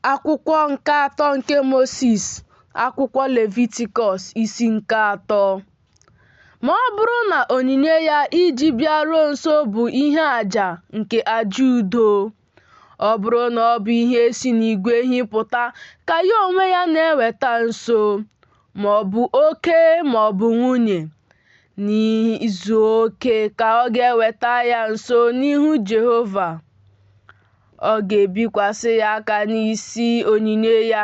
Akwụkwọ nke atọ nke Mosis, akwụkwọ Levitikọs isi nke 3. Ma ọ bụrụ na onyinye ya iji bịaruo nso bụ ihe àjà nke aja udo, ọ bụrụ na ọ bụ ihe si n'igwe ehi pụta ka ya onwe ya na-eweta nso, ma ọ bụ oke ma ọ bụ nwunye, n'izu oke ka ọ ga-eweta ya nso n'ihu Jehova. Ọ ga-ebikwasị ya aka n'isi onyinye ya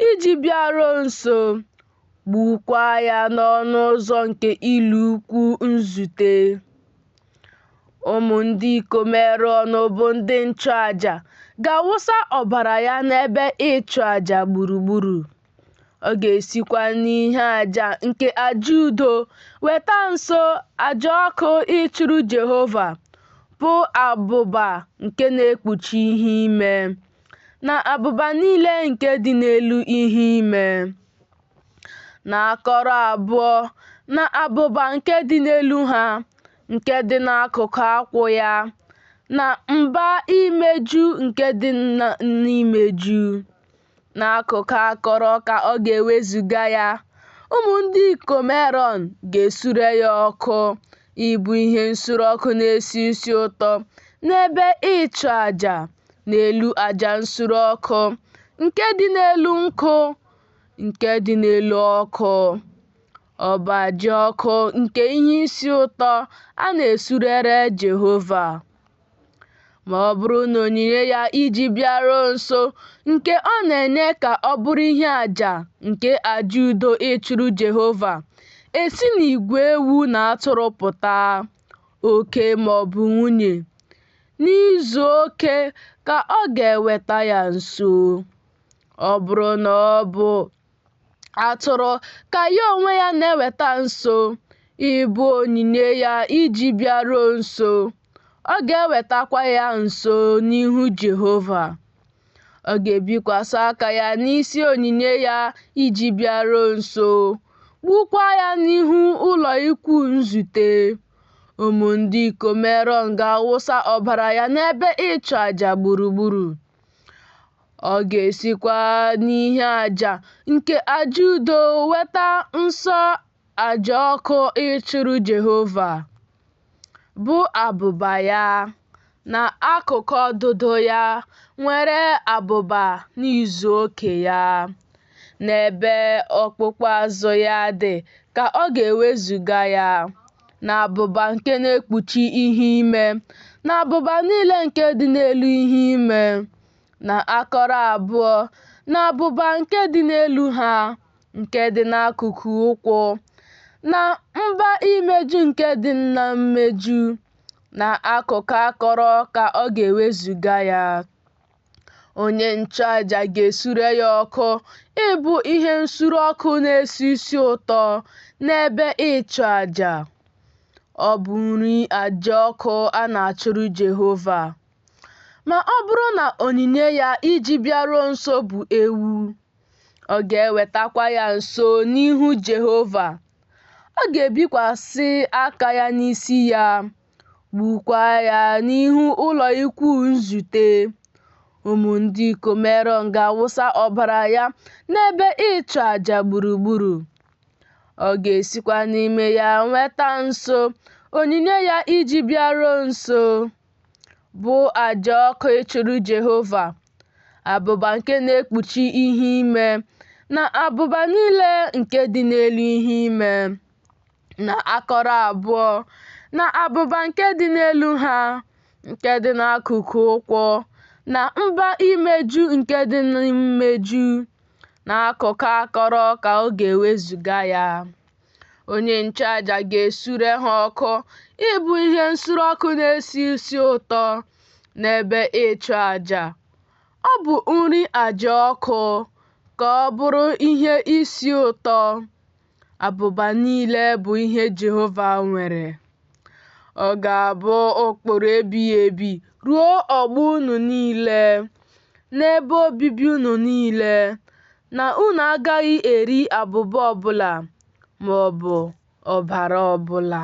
iji bịaruo nso, gbukwaa ya n'ọnụ ụzọ nke ili ukwu nzute. Ụmụ ndị ikom Erọn bụ ndị nchụaja ga-awụsa ọbara ya n'ebe ịchụ àjà gburugburu. Ọ ga-esikwa n'ihe àjà nke aja udo weta nso àjà ọkụ ịchụrụ Jehova, bụ abụba nke na-ekpuchi ihe ime, na abụba niile nke dị n'elu ihe ime, na akọrọ abụọ, na abụba nke dị n'elu ha, nke dị n'akụkụ akwụ ya, na mba imeju nke dị n'imeju, n'akụkụ akọrọ ka ọ ga-ewezuga ya. Ụmụ ndị ikom Erọn ga-esure ya ọkụ ịbụ ihe nsure ọkụ na-esi isi ụtọ n'ebe ịchụ àjà, n'elu àjà nsure ọkụ nke dị n'elu nkụ nke dị n'elu ọkụ. Ọ bụ àjà ọkụ nke ihe isi ụtọ a na-esurere Jehova. Ma ọ bụrụ na onyinye ya iji bịaruo nso nke ọ na-enye ka ọ bụrụ ihe àjà nke aja udo ịchụrụ Jehova esi n'igwe ewu na atụrụ pụta, oke ma ọ bụ nwunye, n'izu oke ka ọ ga-eweta ya nso. Ọ bụrụ na ọ bụ atụrụ ka ya onwe ya na-eweta nso ịbụ onyinye ya iji bịaruo nso, ọ ga-ewetakwa ya nso n'ihu Jehova. Ọ ga-ebikwasị aka ya n'isi onyinye ya iji bịaruo nso, gbukwaa ya n'ihu ụlọ ikwu nzute. Ụmụ ndị ikom Erọn ga-awụsa ọbara ya n'ebe ịchụ àjà gburugburu. Ọ ga-esikwa n'ihe àjà nke aja udo weta nsọ àjà ọkụ ịchụrụ Jehova, bụ abụba ya, na akụkụ ọdụdụ ya nwere abụba n'izu oke ya, n'ebe ọkpụkpụ azụ ya dị ka ọ ga-ewezuga ya, na abụba nke na-ekpuchi ihe ime, na abụba niile nke dị n'elu ihe ime, na akọrọ abụọ, na abụba nke dị n'elu ha, nke dị n'akụkụ ụkwụ, na mba imeju nke dị na mmeju, na akụkụ akọrọ ka ọ ga-ewezuga ya. Onye nchụaja ga-esure ya ọkụ ịbụ ihe nsure ọkụ na-esi isi ụtọ n'ebe ịchụ àjà. Ọ bụ nri àjà ọkụ a na-achụrụ Jehova. Ma ọ bụrụ na onyinye ya iji bịaruo nso bụ ewu, ọ ga-ewetakwa ya nso n'ihu Jehova. Ọ ga-ebikwasị aka ya n'isi ya, gbukwaa ya n'ihu ụlọ ikwu nzute. Ụmụ ndị ikom Erọn ga-awụsa ọbara ya n'ebe ịchụ àjà gburugburu. Ọ ga-esikwa n'ime ya nweta nso onyinye ya iji bịaruo nso, bụ àjà ọkụ ịchụrụ Jehova, abụba nke na-ekpuchi ihe ime, na abụba niile nke dị n'elu ihe ime, na akọrọ abụọ, na abụba nke dị n'elu ha, nke dị n'akụkụ ụkwụ, na mba imeju nke dị n'imeju, na akụkụ akọrọ ka ọ ga-ewezuga ya. Onye nchụaja ga-esure ha ọkụ ịbụ ihe nsure ọkụ na-esi isi ụtọ n'ebe ịchụ àjà. Ọ bụ nri àjà ọkụ ka ọ bụrụ ihe isi ụtọ. Abụba niile bụ ihe Jehova nwere. Ọ ga-abụ ụkpụrụ ebighị ebi ruo ọgbọ unu niile, n'ebe obibi unu niile, na unu agaghị eri abụba ọbụla ma ọ bụ ọbara ọbụla.